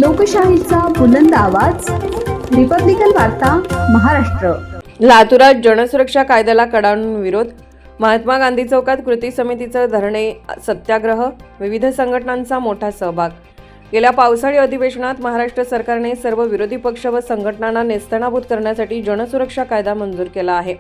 लोकशाहीचा बुलंद आवाज, रिपब्लिकन वार्ता, महाराष्ट्र। लातूरात जनसुरक्षा कायद्याला कडाडून विरोध। महात्मा गांधी चौकात कृती समितीचं धरणे सत्याग्रह, विविध संघटनांचा मोठा सहभाग। गेल्या पावसाळी अधिवेशनात महाराष्ट्र सरकारने सर्व विरोधी पक्ष व संघटनांना नेस्तनाबूत करण्यासाठी जनसुरक्षा कायदा मंजूर केला आहे।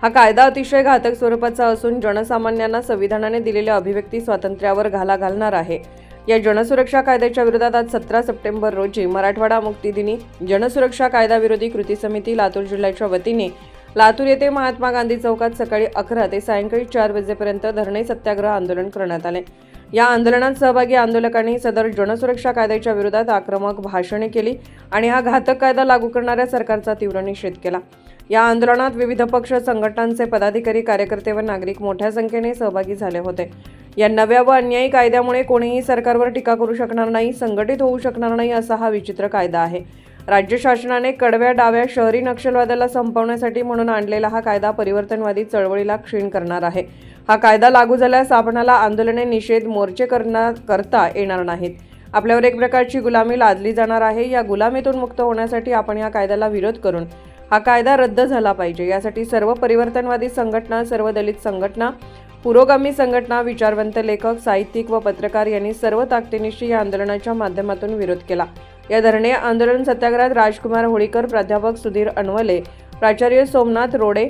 हा कायदा अतिशय घातक स्वरूपाचा असून जनसामान्यांना संविधानाने दिलेल्या अभिव्यक्ती स्वातंत्र्यावर घाला घालणार आहे। या जनसुरक्षा कायद्याच्या विरोधात आज 17 सप्टेंबर रोजी मराठवाडा मुक्ती दिनी जनसुरक्षा कायदा विरोधी कृती समिती लातूर जिल्ह्याच्या वतीने लातूर येथे महात्मा गांधी चौकात सकाळी 11 ते सायंकाळी 4 वाजेपर्यंत धरणे सत्याग्रह आंदोलन करण्यात आले। या आंदोलनात सहभागी आंदोलकांनी सदर जनसुरक्षा कायद्याच्या विरोधात आक्रमक भाषणे केली आणि हा घातक कायदा लागू करणाऱ्या सरकारचा तीव्र निषेध केला। या आंदोलनात विविध पक्ष संघटनांचे पदाधिकारी, कार्यकर्ते व नागरिक मोठ्या संख्येने सहभागी झाले होते। या नव्या व अन्यायी कायद्यामुळे कोणीही सरकारवर टीका करू शकणार नाही, संघटित होऊ शकणार नाही असा हा विचित्र कायदा आहे। राज्य शासनाने कडव्या डाव्या शहरी नक्षलवादाला संपवण्यासाठी म्हणून आणलेला हा कायदा परिवर्तनवादी चळवळीला क्षीण करणार आहे। हा कायदा लागू झाल्यास आपणाला आंदोलने, निषेध मोर्चे करता येणार नाहीत। आपल्यावर एक प्रकारची गुलामी लादली जाणार आहे। या गुलामीतून मुक्त होण्यासाठी आपण या कायद्याला विरोध करून हा कायदा रद्द झाला पाहिजे। यासाठी सर्व परिवर्तनवादी संघटना, सर्व दलित संघटना, पुरोगामी संघटना, विचारवंत लेखक, साहित्यिक व पत्रकार यांनी सर्व ताकदीनिशी या आंदोलनाच्या माध्यमातून विरोध केला। या धरणे आंदोलन सत्याग्रहात राजकुमार होळीकर, प्राध्यापक सुधीर अनवले, प्राचार्य सोमनाथ रोडे,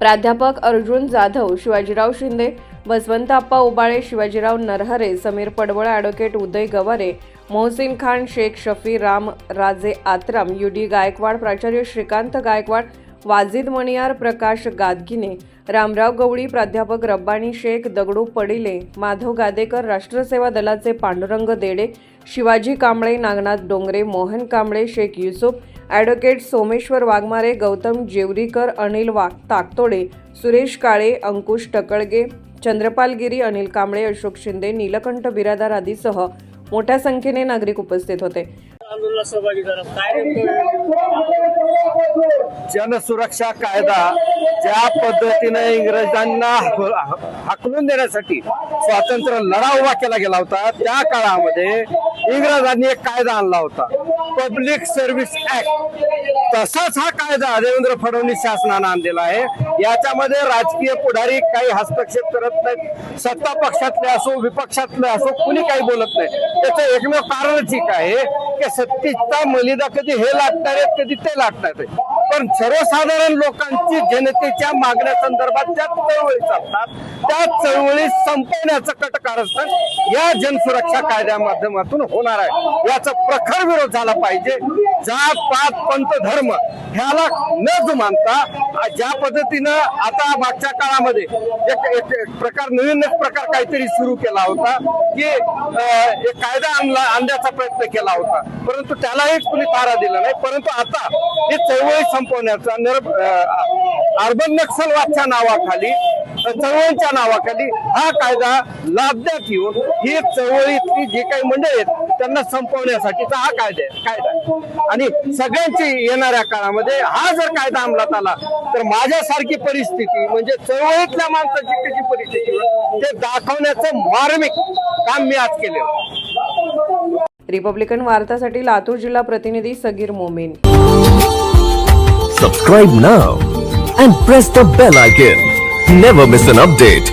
प्राध्यापक अर्जुन जाधव, शिवाजीराव शिंदे, बसवंत आप्पा उबाळे, शिवाजीराव नरहरे, समीर पडवळ, ॲडव्होकेट उदय गवारे, मोहसिन खान, शेख शफी, राम राजे आत्राम, युडी गायकवाड, प्राचार्य श्रीकांत गायकवाड, वाजिद मणियार, प्रकाश गादगिने, रामराव गवळी, प्राध्यापक रब्बानी शेख, दगडू पडिले, माधव गादेकर, राष्ट्रसेवा दलाचे पांडुरंग देडे, शिवाजी कांबळे, नागनाथ डोंगरे, मोहन कांबळे, शेख युसुफ, ॲडव्होकेट सोमेश्वर वाघमारे, गौतम जेवरीकर, अनिल ताकतोडे, सुरेश काळे, अंकुश टकळगे, चंद्रपाल गिरी, अनिल कांबळे, अशोक शिंदे, नीलकंठ बिरादार आदीसह मोठ्या संख्येने नागरिक उपस्थित होते। जनसुरक्षा कायदा ज्या पद्धतीने इंग्रजांना हाकलून देण्यासाठी स्वातंत्र्य लढा उभा केला गेला होता, त्या काळामध्ये इंग्रजांनी एक कायदा आणला होता, पब्लिक सर्व्हिस ऍक्ट। तसाच हा कायदा देवेंद्र फडणवीस शासनाने आणलेला आहे। याच्यामध्ये राजकीय पुढारी काही हस्तक्षेप करत नाहीत, सत्ता पक्षातले असो विपक्षातले असो कुणी काही बोलत नाही। त्याचं एकमेव कारणच एक आहे की सत्तेचा मलिदा कधी हे लाटणार आहेत, कधी ते लाटणार आहेत, पण सर्वसाधारण लोकांची जनतेच्या मागण्या संदर्भात ज्या चळवळी चालतात त्या चळवळी संपवण्याचं कटकारस्थान या जनसुरक्षा कायद्या माध्यमातून होणार आहे। याचा प्रखर विरोध झाला पाहिजे। जात पात पंथ धर्म ह्याला न जुमानता ज्या पद्धतीनं आता मागच्या काळामध्ये एक प्रकार नवीनच प्रकार काहीतरी सुरू केला होता की एक कायदा आणण्याचा प्रयत्न केला होता, परंतु त्यालाही कुणी तारा दिला नाही। परंतु आता ही चळवळी संपवण्याचा अर्बन नक्षलवादच्या नावाखाली, चळवळीच्या नावाखाली हा कायदा लादण्यात येऊन ही चळवळीतली जे काही मंडळी आहेत त्यांना संपवण्यासाठीचा हा कायदा आहे। आणि सगळ्यांची येणाऱ्या काळामध्ये हा जर कायदा अंमलात आला तर माझ्यासारखी परिस्थिती म्हणजे चळवळीतल्या माणसाची कशी परिस्थिती ते दाखवण्याचं मार्मिक काम मी आज केलं। रिपब्लिकन वार्तासाठी लातूर जिल्हा प्रतिनिधी Sagir Momin. Subscribe now and press the bell icon. Never miss an update.